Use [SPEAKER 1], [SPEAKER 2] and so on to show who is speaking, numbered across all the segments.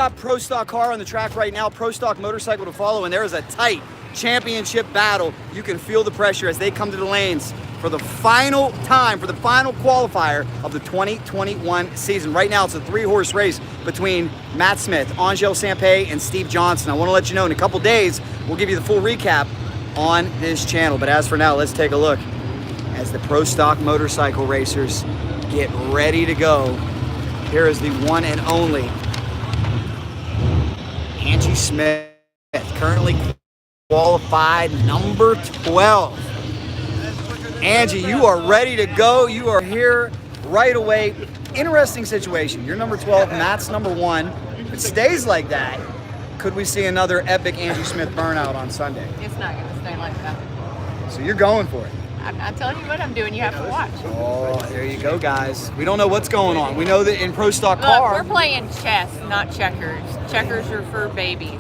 [SPEAKER 1] got Pro Stock car on the track right now, Pro Stock motorcycle to follow, and there is a tight championship battle. You can feel the pressure as they come to the lanes for the final time, for the final qualifier of the 2021 season. Right now, it's a 3-horse race between Matt Smith, Angelle Sampey, and Steve Johnson. I want to let you know in a couple days, we'll give you the full recap on this channel. But as for now, let's take a look as the Pro Stock motorcycle racers get ready to go. Here is the one and only Angie Smith, currently qualified number 12. Angie, you are ready to go. You are here right away. Interesting situation. You're number 12, Matt's number 1. If it stays like that, could we see another epic Angie Smith burnout on Sunday?
[SPEAKER 2] It's not going to stay like that.
[SPEAKER 1] So you're going for it.
[SPEAKER 2] I'm not telling you what I'm doing. You have to watch.
[SPEAKER 1] Oh, there you go, guys. We don't know what's going on. We know that in Pro Stock
[SPEAKER 2] Look,
[SPEAKER 1] car...
[SPEAKER 2] we're playing chess, not checkers. Checkers are for babies.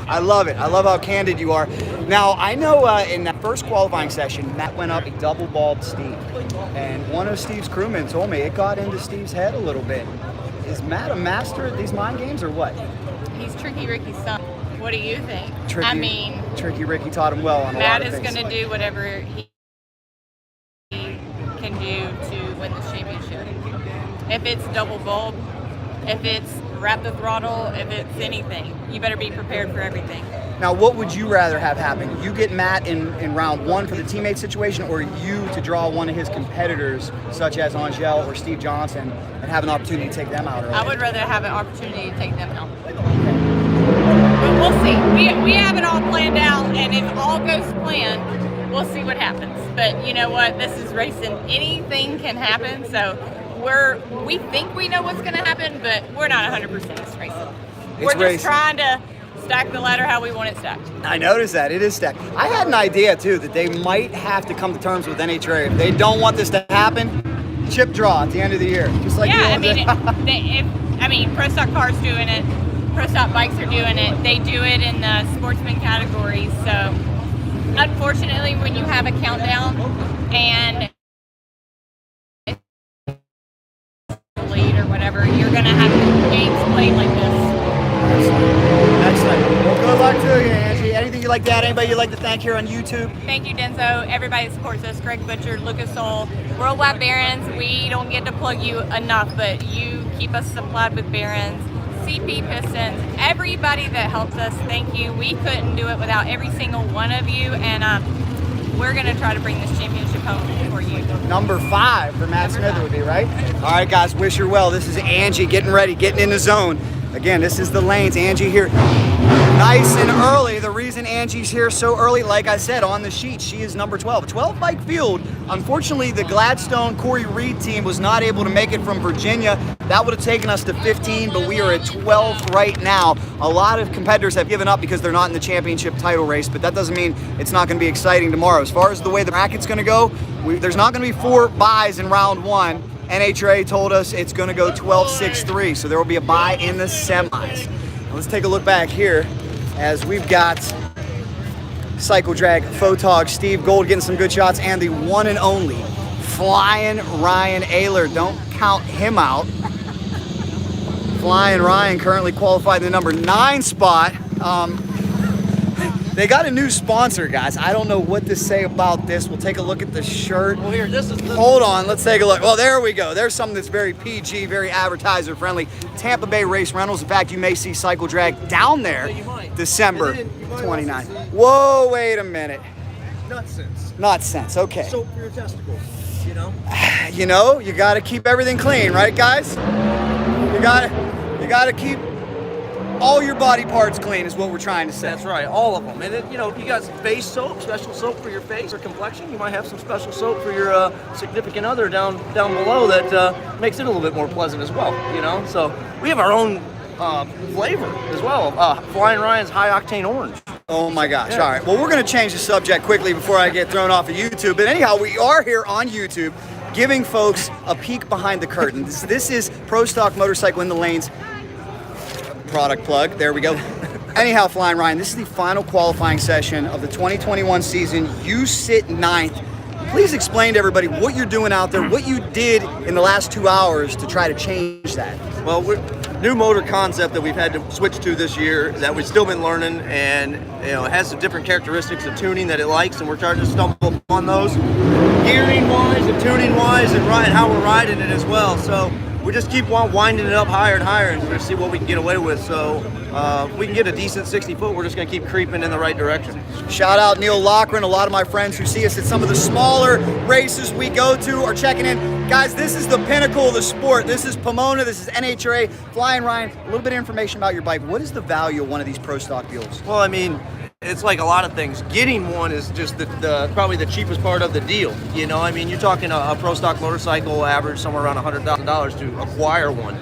[SPEAKER 1] I love it. I love how candid you are. Now, I know in that first qualifying session, Matt went up a double-balled Steve. And one of Steve's crewmen told me it got into Steve's head a little bit. Is Matt a master at these mind games or what?
[SPEAKER 2] He's Tricky Ricky's son. What do you think?
[SPEAKER 1] Tricky Ricky taught him well on a lot of things.
[SPEAKER 2] Matt is going to do whatever he can do to win this championship. If it's double bulb, if it's wrap the throttle, if it's anything, you better be prepared for everything.
[SPEAKER 1] Now, what would you rather have happen? You get Matt in round 1 for the teammate situation, or you to draw one of his competitors, such as Angelle or Steve Johnson, and have an opportunity to take them out early?
[SPEAKER 2] I would rather have an opportunity to take them out. But we'll see. We have it all planned out, and if all goes to plan, we'll see what happens. But you know what? This is racing. Anything can happen, so we think we know what's going to happen, but we're not 100% racing. We're just trying to stack the ladder how we want it stacked.
[SPEAKER 1] I noticed that. It is stacked. I had an idea, too, that they might have to come to terms with NHRA. If they don't want this to happen, chip draw at the end of the year. Just like
[SPEAKER 2] yeah, I mean, Pro Stock Cars doing it. Pro Stock Bikes are doing it. They do it in the sportsman categories. So, unfortunately, when you have a countdown and lead or whatever, you're going to have games played like this.
[SPEAKER 1] Excellent. Well, good luck to you, Angie. Anything you'd like to add? Anybody you'd like to thank here on YouTube?
[SPEAKER 2] Thank you, Denzo. Everybody that supports us. Greg Butcher, Lucas Soul, Worldwide Barons. We don't get to plug you enough, but you keep us supplied with Barons. CP Pistons, everybody that helps us, thank you. We couldn't do it without every single one of you, and we're going to try to bring this championship home for you.
[SPEAKER 1] Number 5 for Matt Smith would be, right? All right, guys, wish her well. This is Angie getting ready, getting in the zone. Again, this is the lanes. Angie here nice and early. The reason Angie's here so early, like I said, on the sheet, she is number 12. 12 bike field. Unfortunately, the Gladstone Corey Reed team was not able to make it from Virginia. That would have taken us to 15, but we are at 12 right now. A lot of competitors have given up because they're not in the championship title race, but that doesn't mean it's not going to be exciting tomorrow. As far as the way the bracket's going to go, there's not going to be 4 buys in round 1. NHRA told us it's going to go 12-6-3, so there will be a bye in the semis. Now let's take a look back here as we've got Cycle Drag Photog Steve Gold getting some good shots, and the one and only Flying Ryan Oehler. Don't count him out. Flying Ryan currently qualified in the number 9 spot. They got a new sponsor, guys. I don't know what to say about this. We'll take a look at the shirt.
[SPEAKER 3] Well, here, this is...
[SPEAKER 1] Hold on, let's take a look. Well, there we go. There's something that's very PG, very advertiser-friendly. Tampa Bay Race Rentals. In fact, you may see Cycle Drag down there December 29th. Whoa, wait a minute. Not sense, okay.
[SPEAKER 3] Soap for your testicles, you know?
[SPEAKER 1] You know, you got to keep everything clean, right, guys? You got to keep all your body parts clean is what we're trying to say.
[SPEAKER 3] That's right, all of them. And then, you know, you got face soap, special soap for your face or complexion. You might have some special soap for your significant other down below that makes it a little bit more pleasant as well, you know? So we have our own flavor as well. Flying Ryan's High Octane Orange.
[SPEAKER 1] Oh my gosh, yeah. All right. Well, we're going to change the subject quickly before I get thrown off of YouTube. But anyhow, we are here on YouTube giving folks a peek behind the curtain. This is Pro Stock Motorcycle in the Lanes. Product plug, there we go. Anyhow, Flying Ryan, this is the final qualifying session of the 2021 season. You sit 9th. Please explain to everybody what you're doing out there, what you did in the last 2 hours to try to change that.
[SPEAKER 3] Well, new motor concept that we've had to switch to this year that we've still been learning, and it has some different characteristics of tuning that it likes, and we're trying to stumble upon those gearing wise and tuning wise, and how we're riding it as well. So we just keep winding it up higher and higher, and we're going to see what we can get away with. So if we can get a decent 60 foot, we're just going to keep creeping in the right direction.
[SPEAKER 1] Shout out Neil Loughran. A lot of my friends who see us at some of the smaller races we go to are checking in. Guys, this is the pinnacle of the sport. This is Pomona. This is NHRA. Flying Ryan, a little bit of information about your bike. What is the value of one of these Pro Stock Buells?
[SPEAKER 3] Well, I mean, it's like a lot of things. Getting one is just probably the cheapest part of the deal. You know, I mean, you're talking a Pro Stock motorcycle average somewhere around $100,000 to acquire one.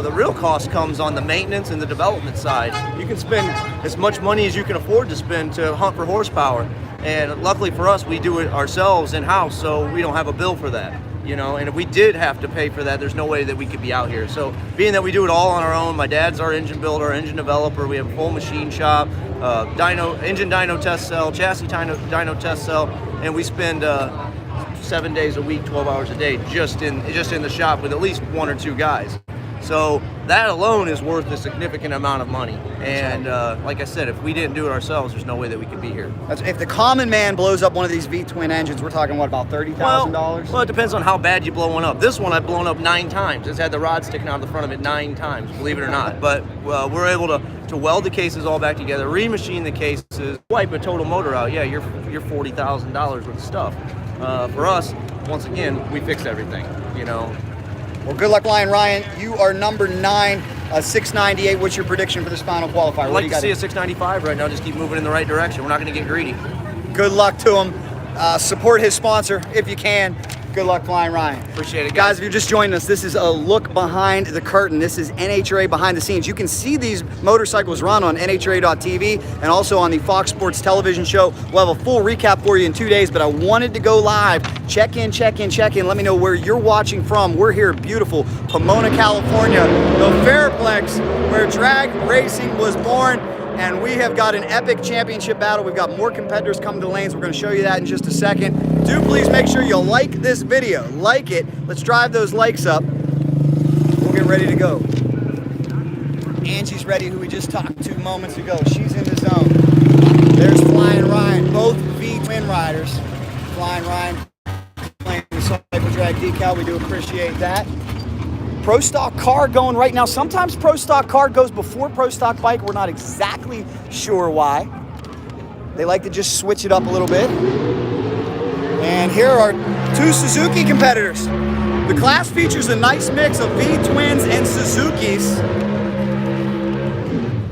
[SPEAKER 3] The real cost comes on the maintenance and the development side. You can spend as much money as you can afford to spend to hunt for horsepower. And luckily for us, we do it ourselves in-house, so we don't have a bill for that. You know, and if we did have to pay for that, there's no way that we could be out here. So being that we do it all on our own, my dad's our engine builder, our engine developer, we have a full machine shop, engine dyno test cell, chassis dyno test cell, and we spend 7 days a week, 12 hours a day just in the shop with at least 1 or 2 guys. So that alone is worth a significant amount of money. And like I said, if we didn't do it ourselves, there's no way that we could be here.
[SPEAKER 1] If the common man blows up one of these V-twin engines, we're talking, what, about $30,000?
[SPEAKER 3] Well, it depends on how bad you blow one up. This one I've blown up 9 times. It's had the rod sticking out of the front of it 9 times, believe it or not. But we're able to weld the cases all back together, remachine the cases, wipe a total motor out. Yeah, you're $40,000 worth of stuff. For us, once again, we fix everything, you know.
[SPEAKER 1] Well, good luck, Flying Ryan. You are number 9, 698. What's your prediction for this final qualifier?
[SPEAKER 3] I'd like to see a 695 right now. Just keep moving in the right direction. We're not going to get greedy.
[SPEAKER 1] Good luck to him. Support his sponsor if you can. Good luck, Flying Ryan.
[SPEAKER 3] Appreciate it,
[SPEAKER 1] guys. If you're just joining us, this is a look behind the curtain. This is NHRA behind the scenes. You can see these motorcycles run on NHRA.tv and also on the Fox Sports television show. We'll have a full recap for you in 2 days, but I wanted to go live. Check in. Let me know where you're watching from. We're here in beautiful Pomona, California, the Fairplex, where drag racing was born. And we have got an epic championship battle. We've got more competitors coming to the lanes. We're going to show you that in just a second. Do please make sure you like this video. Like it. Let's drive those likes up. We'll get ready to go. Angie's ready, who we just talked to moments ago. She's in the zone. There's Flying Ryan, both V-twin riders. Flying Ryan playing the Cycle Drag decal. We do appreciate that. Pro Stock car going right now. Sometimes Pro Stock car goes before Pro Stock bike. We're not exactly sure why. They like to just switch it up a little bit. And here are 2 Suzuki competitors. The class features a nice mix of V-twins and Suzukis.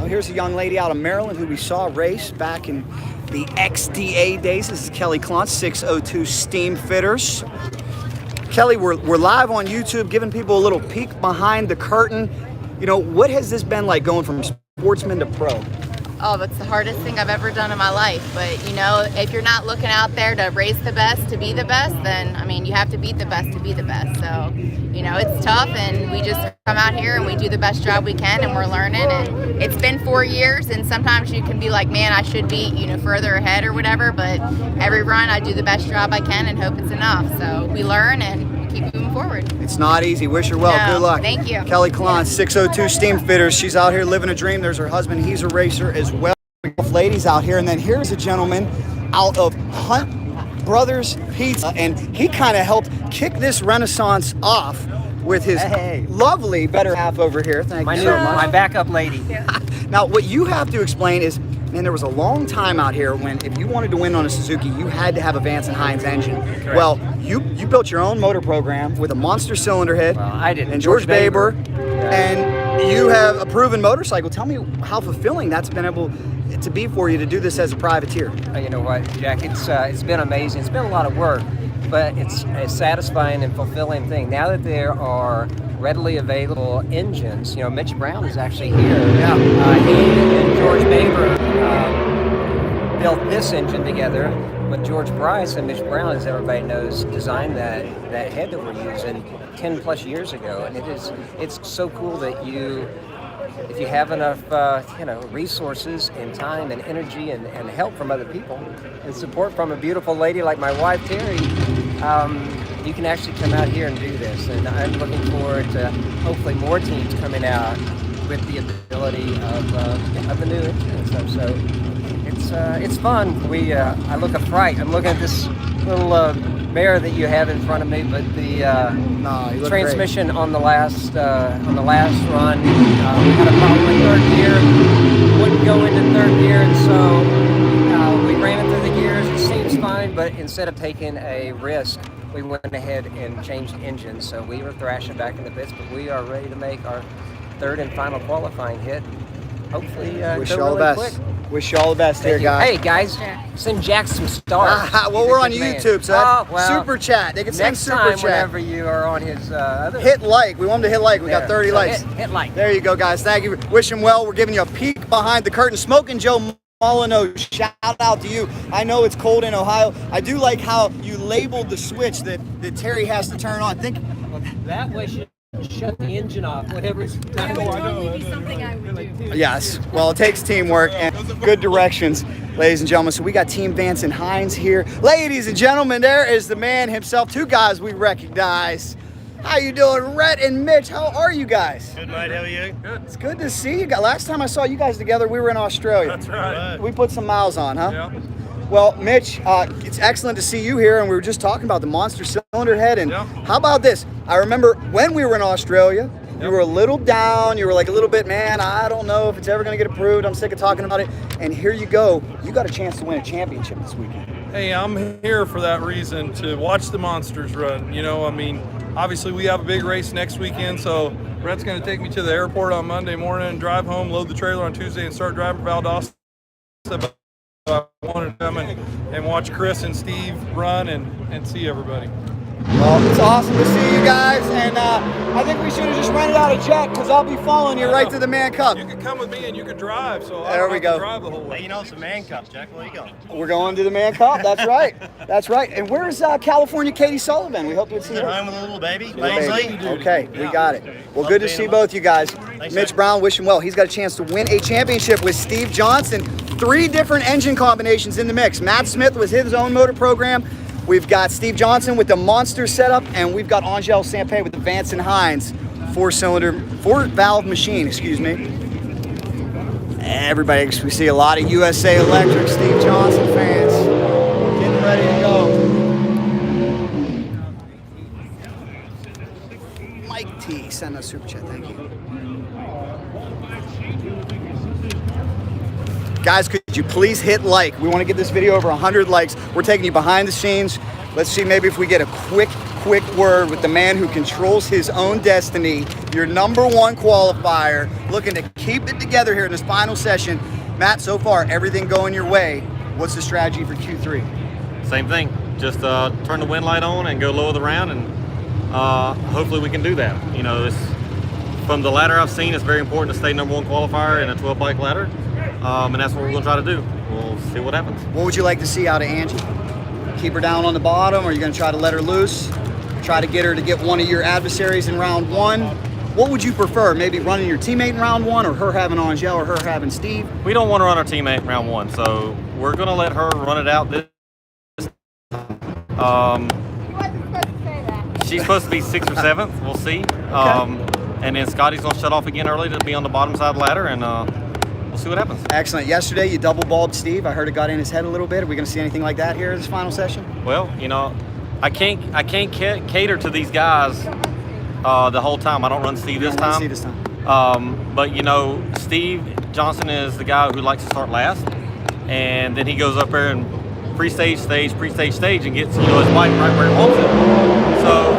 [SPEAKER 1] Oh, here's a young lady out of Maryland who we saw race back in the XDA days. This is Kelly Clontz, 602 Steam Fitters. Kelly, we're live on YouTube, giving people a little peek behind the curtain. You know, what has this been like going from sportsman to pro?
[SPEAKER 4] Oh, that's the hardest thing I've ever done in my life. But, you know, if you're not looking out there to race the best, to be the best, then, I mean, you have to beat the best to be the best. So, you know, it's tough, and we just come out here and we do the best job we can, and we're learning. And it's been 4 years, and sometimes you can be like, man, I should be, you know, further ahead or whatever. But every run, I do the best job I can and hope it's enough. So we learn and keep moving forward.
[SPEAKER 1] It's not easy. Wish her well.
[SPEAKER 4] No,
[SPEAKER 1] good luck.
[SPEAKER 4] thank you.
[SPEAKER 1] Kelly Clontz, 602 Steam Fitters. She's out here living a dream. There's her husband. He's a racer as well. Both ladies out here. And then here's a gentleman out of Hunt Brothers Pizza. And he kind of helped kick this renaissance off with his lovely better half over here. Thank you so much.
[SPEAKER 5] My backup lady.
[SPEAKER 1] Now, what you have to explain is, man, there was a long time out here when if you wanted to win on a Suzuki, you had to have a Vance and Hines engine.
[SPEAKER 5] Correct.
[SPEAKER 1] Well, you built your own motor program with a monster cylinder head.
[SPEAKER 5] Well, I didn't.
[SPEAKER 1] And George Baber.
[SPEAKER 5] Yeah.
[SPEAKER 1] And you have a proven motorcycle. Tell me how fulfilling that's been able to be for you to do this as a privateer.
[SPEAKER 5] You know what, Jack? It's been amazing. It's been a lot of work, but it's a satisfying and fulfilling thing. Now that there are readily available engines, you know, Mitch Brown is actually here.
[SPEAKER 1] Yeah.
[SPEAKER 5] He and George Baber built this engine together, but George Price and Mitch Brown, as everybody knows, designed that head that we're using 10 plus years ago, and it's so cool that if you have enough resources and time and energy and help from other people and support from a beautiful lady like my wife Terry, you can actually come out here and do this. And I'm looking forward to hopefully more teams coming out with the ability of the new engine and stuff. So it's fun. I look a fright. I'm looking at this little bear that you have in front of me, but the transmission on the last run, we had a problem in third gear, wouldn't go into third gear, and so we ran it through the gears. It seems fine, but instead of taking a risk, we went ahead and changed engines. So we were thrashing back in the bits, but we are ready to make our third and final qualifying hit. Hopefully,
[SPEAKER 1] wish
[SPEAKER 5] go
[SPEAKER 1] you all the
[SPEAKER 5] really
[SPEAKER 1] best.
[SPEAKER 5] quick.
[SPEAKER 1] Wish you all the best here, guys.
[SPEAKER 5] Hey guys, send Jack some stars.
[SPEAKER 1] Well, we're on YouTube, so that's super chat. They can send
[SPEAKER 5] next
[SPEAKER 1] super
[SPEAKER 5] time,
[SPEAKER 1] chat.
[SPEAKER 5] whenever you are on his other.
[SPEAKER 1] Hit like. We want them to hit like. We got
[SPEAKER 5] There.
[SPEAKER 1] 30
[SPEAKER 5] So
[SPEAKER 1] likes.
[SPEAKER 5] hit like.
[SPEAKER 1] There you go, guys. Thank you. Wish him well. We're giving you a peek behind the curtain. Smoking Joe Molyneux, shout out to you. I know it's cold in Ohio. I do like how you labeled the switch that Terry has to turn on. Think
[SPEAKER 5] That way should shut the engine off whenever it's
[SPEAKER 2] That would totally be something I would do.
[SPEAKER 1] yes. Well, it takes teamwork and good directions, ladies and gentlemen. So we got Team Vance and Hines here. Ladies and gentlemen, there is the man himself. Two guys we recognize. How you doing, Rhett and Mitch? How are you guys?
[SPEAKER 6] Good, mate. How are you?
[SPEAKER 1] Good. It's good to see you guys. Last time I saw you guys together, we were in Australia.
[SPEAKER 6] That's right.
[SPEAKER 1] We put some miles on, huh?
[SPEAKER 6] Yeah.
[SPEAKER 1] Well, Mitch, it's excellent to see you here, and we were just talking about the monster cylinder head. And
[SPEAKER 6] Yeah.
[SPEAKER 1] how about this? I remember when we were in Australia, you were a little down. You were like a little bit, man, I don't know if it's ever going to get approved. I'm sick of talking about it. And here you go. You got a chance to win a championship this weekend.
[SPEAKER 7] Hey, I'm here for that reason, to watch the monsters run. You know, I mean, obviously we have a big race next weekend, so Brett's going to take me to the airport on Monday morning and drive home, load the trailer on Tuesday, and start driving for Valdosta. I wanted to come and watch Chris and Steve run and see everybody.
[SPEAKER 1] Well, it's awesome to see you guys, and I think we should have just rented out a jet because I'll be following you right to the Man Cup.
[SPEAKER 7] You could come with me and you could drive, so I
[SPEAKER 1] There
[SPEAKER 7] don't
[SPEAKER 1] we
[SPEAKER 7] have
[SPEAKER 1] go.
[SPEAKER 7] to drive the whole way.
[SPEAKER 6] Hey, you know it's a man cup, Jack. Where you going?
[SPEAKER 1] We're going to the Man Cup. That's right. That's right. And where's California Katie Sullivan? We hope you'd see her.
[SPEAKER 6] Home with a little baby.
[SPEAKER 1] Baby.
[SPEAKER 6] Ainsley.
[SPEAKER 1] Okay, we got it. Well,
[SPEAKER 6] Love
[SPEAKER 1] good to
[SPEAKER 6] being
[SPEAKER 1] see
[SPEAKER 6] on.
[SPEAKER 1] both you guys.
[SPEAKER 6] Thanks,
[SPEAKER 1] Mitch
[SPEAKER 6] sir.
[SPEAKER 1] Brown, wish him well. He's got a chance to win a championship with Steve Johnson. 3 different engine combinations in the mix. Matt Smith with his own motor program. We've got Steve Johnson with the Monster setup, and we've got Angelle Sampey with the Vance and Hines 4-valve machine, excuse me. Everybody, we see a lot of USA Electric, Steve Johnson fans getting ready to go. Mike T, send us a super chat, thank you. Guys, could you please hit like? We want to get this video over 100 likes. We're taking you behind the scenes. Let's see maybe if we get a quick word with the man who controls his own destiny, your #1 qualifier, looking to keep it together here in this final session. Matt, so far, everything going your way. What's the strategy for Q3?
[SPEAKER 8] Same thing. Just turn the wind light on and go lower the round, and hopefully we can do that. You know, from the ladder I've seen, it's very important to stay #1 qualifier in a 12 bike ladder, and that's what we're going to try to do. We'll see what happens.
[SPEAKER 1] What would you like to see out of Angie? Keep her down on the bottom, or are you going to try to let her loose? Try to get her to get one of your adversaries in round 1? What would you prefer? Maybe running your teammate in round 1, or her having Angelle, or her having Steve?
[SPEAKER 8] We don't want to run our teammate in round 1, so we're going to let her run it out this She's supposed to be 6th or 7th. We'll see. And then Scotty's going to shut off again early to be on the bottom side of the ladder, and we'll see what happens.
[SPEAKER 1] Excellent. Yesterday, you double balled Steve. I heard it got in his head a little bit. Are we going to see anything like that here in this final session?
[SPEAKER 8] Well, you know, I can't cater to these guys the whole time. I don't run Steve this time.
[SPEAKER 1] See this time.
[SPEAKER 8] But you know, Steve Johnson is the guy who likes to start last, and then he goes up there and pre-stage, and gets his bike right where he wants it. So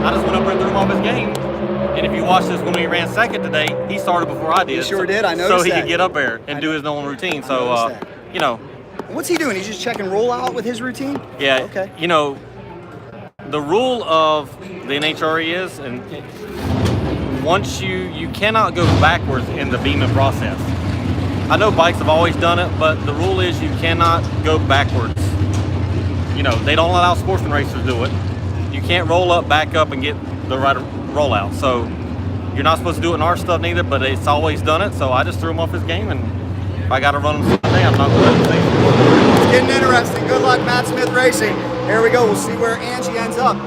[SPEAKER 8] I just went up there and threw him off his game. And if you watch this, when we ran 2nd today, he started before I did.
[SPEAKER 1] He sure did. I noticed
[SPEAKER 8] So he
[SPEAKER 1] that.
[SPEAKER 8] could get up there and do his own routine. So you know.
[SPEAKER 1] What's he doing? He's just checking rollout with his routine?
[SPEAKER 8] Yeah.
[SPEAKER 1] Okay.
[SPEAKER 8] You know, the rule of the NHRA is, and once you cannot go backwards in the beaming process. I know bikes have always done it, but the rule is you cannot go backwards. You know, they don't allow sportsman racers to do it. You can't roll up, back up, and get the right rollout. So you're not supposed to do it in our stuff neither, but it's always done it. So I just threw him off his game, and if I got to run him today, I'm not going to let him see.
[SPEAKER 1] getting interesting. Good luck, Matt Smith Racing. Here we go. We'll see where Angie ends up.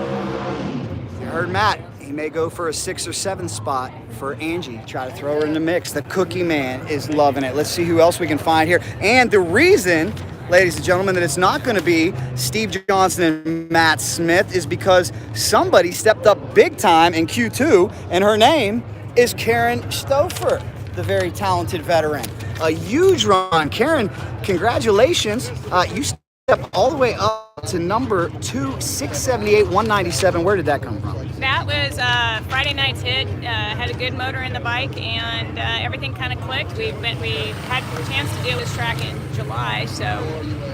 [SPEAKER 1] You heard Matt. He may go for a 6th or 7th spot for Angie. Try to throw her in the mix. The Cookie Man is loving it. Let's see who else we can find here. And the reason, ladies and gentlemen, that it's not going to be Steve Johnson and Matt Smith is because somebody stepped up big time in Q2, and her name is Karen Stoffer, the very talented veteran. A huge run. Karen, congratulations. You stepped all the way up to number 2, 678, 197. Where did that come from?
[SPEAKER 2] That was Friday night's hit. Had a good motor in the bike, and everything kind of clicked. We had a chance to do this track in July, so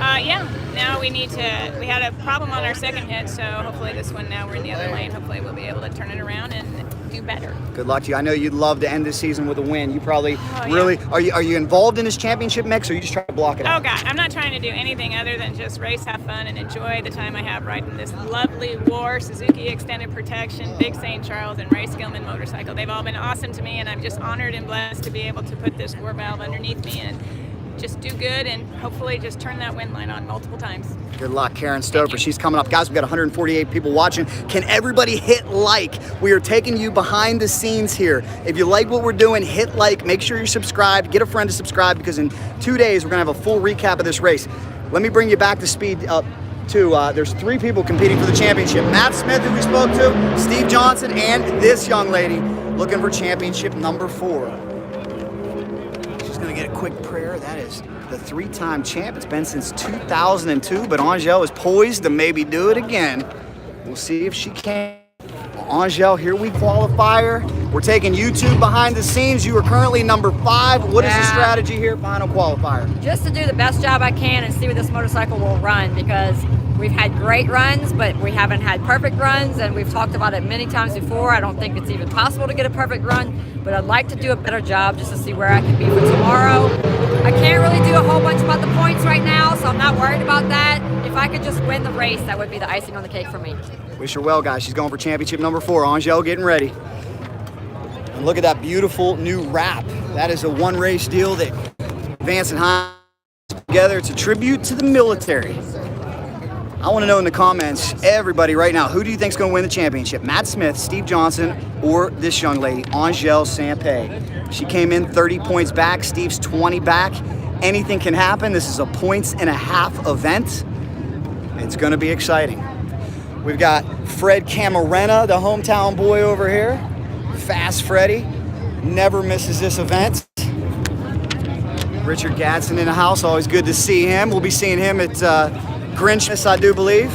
[SPEAKER 2] yeah. Now we had a problem on our second hit, so hopefully this one, now we're in the other lane. Hopefully we'll be able to turn it around and do better.
[SPEAKER 1] Good luck to you. I know you'd love to end this season with a win. You probably
[SPEAKER 2] Yeah.
[SPEAKER 1] are you involved in this championship mix, or are you just trying to block it out?
[SPEAKER 2] Oh God, I'm not trying to do anything other than just race, have fun, and enjoy the time I have riding this lovely War, Suzuki Extended Protection, Big St. Charles, and Ray Skillman motorcycle. They've all been awesome to me, and I'm just honored and blessed to be able to put this War valve underneath me and just do good and hopefully just turn that wind line on multiple times.
[SPEAKER 1] Good luck, Karen Stoffer. She's coming up. Guys, we've got 148 people watching. Can everybody hit like? We are taking you behind the scenes here. If you like what we're doing, hit like. Make sure you're subscribed. Get a friend to subscribe, because in 2 days, we're going to have a full recap of this race. Let me bring you back to speed up too. There's 3 people competing for the championship. Matt Smith, who we spoke to, Steve Johnson, and this young lady looking for championship number 4. She's going to get a quick prayer. That is the 3-time champ. It's been since 2002, but Angelle is poised to maybe do it again. We'll see if she can. Angelle, here we qualifier. We're taking YouTube behind the scenes. You are currently number 5. What is the strategy here, final qualifier?
[SPEAKER 9] Just to do the best job I can and see where this motorcycle will run, because we've had great runs, but we haven't had perfect runs, and we've talked about it many times before. I don't think it's even possible to get a perfect run, but I'd like to do a better job just to see where I can be for tomorrow. I can't really do a whole bunch about the points right now, so I'm not worried about that. If I could just win the race, that would be the icing on the cake for me.
[SPEAKER 1] Wish her well, guys. She's going for championship number 4. Angelle getting ready. And look at that beautiful new wrap. That is a one-race deal that Vance and Hines put together. It's a tribute to the military. I want to know in the comments, everybody right now, who do you think is going to win the championship? Matt Smith, Steve Johnson, or this young lady, Angelle Sampey? She came in 30 points back. Steve's 20 back. Anything can happen. This is a points-and-a-half event. It's going to be exciting. We've got Fred Camarena, the hometown boy over here. Fast Freddy. Never misses this event. Richard Gadsden in the house. Always good to see him. We'll be seeing him at Grinchmas, I do believe.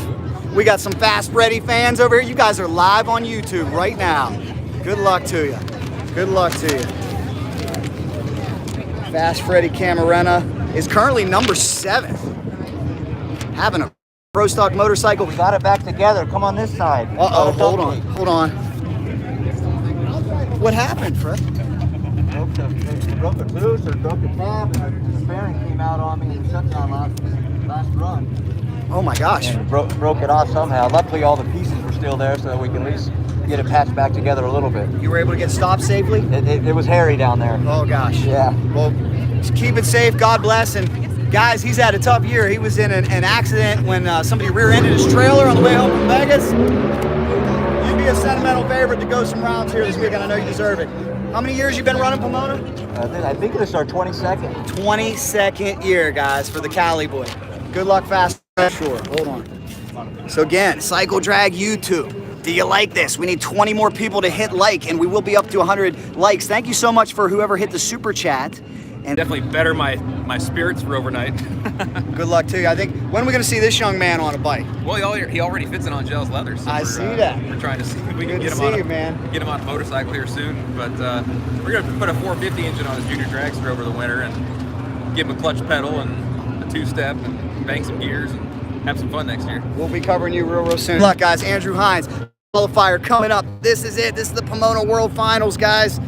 [SPEAKER 1] We got some Fast Freddy fans over here. You guys are live on YouTube right now. Good luck to you. Good luck to you. Fast Freddy Camarena is currently number 7. Having a Pro Stock Motorcycle.
[SPEAKER 10] We got it back together. Come on this side.
[SPEAKER 1] Uh-oh, hold on, hold on. What happened, Fred?
[SPEAKER 10] Broke the loose or broke the tab, and the bearing came out on me and shut down last run.
[SPEAKER 1] Oh my gosh.
[SPEAKER 10] And broke it off somehow. Luckily all the pieces were still there so that we can at least get it patched back together a little bit.
[SPEAKER 1] You were able to get stopped safely?
[SPEAKER 10] It was hairy down there.
[SPEAKER 1] Oh gosh.
[SPEAKER 10] Yeah.
[SPEAKER 1] Well, just keep it safe, God bless, and guys, he's had a tough year. He was in an accident when somebody rear-ended his trailer on the way home from Vegas. You'd be a sentimental favorite to go some rounds here this weekend. I know you deserve it. How many years you been running Pomona?
[SPEAKER 10] I think this is our 22nd.
[SPEAKER 1] 22nd year, guys, for the Cali boy. Good luck, Fast. Sure, hold on. So again, Cycle Drag YouTube. Do you like this? We need 20 more people to hit like, and we will be up to 100 likes. Thank you so much for whoever hit the super chat. And
[SPEAKER 11] definitely better my spirits for overnight.
[SPEAKER 1] Good luck to you. I think, when are we going to see this young man on a bike?
[SPEAKER 11] Well, he already fits in on Angelle's leather. So
[SPEAKER 1] I see that.
[SPEAKER 11] We're trying to see if we
[SPEAKER 1] Good
[SPEAKER 11] can get
[SPEAKER 1] to
[SPEAKER 11] him
[SPEAKER 1] see
[SPEAKER 11] on
[SPEAKER 1] you, man.
[SPEAKER 11] get him on a motorcycle here soon. But we're going to put a 450 engine on his junior dragster over the winter and give him a clutch pedal and a 2-step and bang some gears and have some fun next year.
[SPEAKER 1] We'll be covering you real soon. Good luck, guys. Andrew Hines, Qualifier coming up. This is it. This is the Pomona World Finals, guys.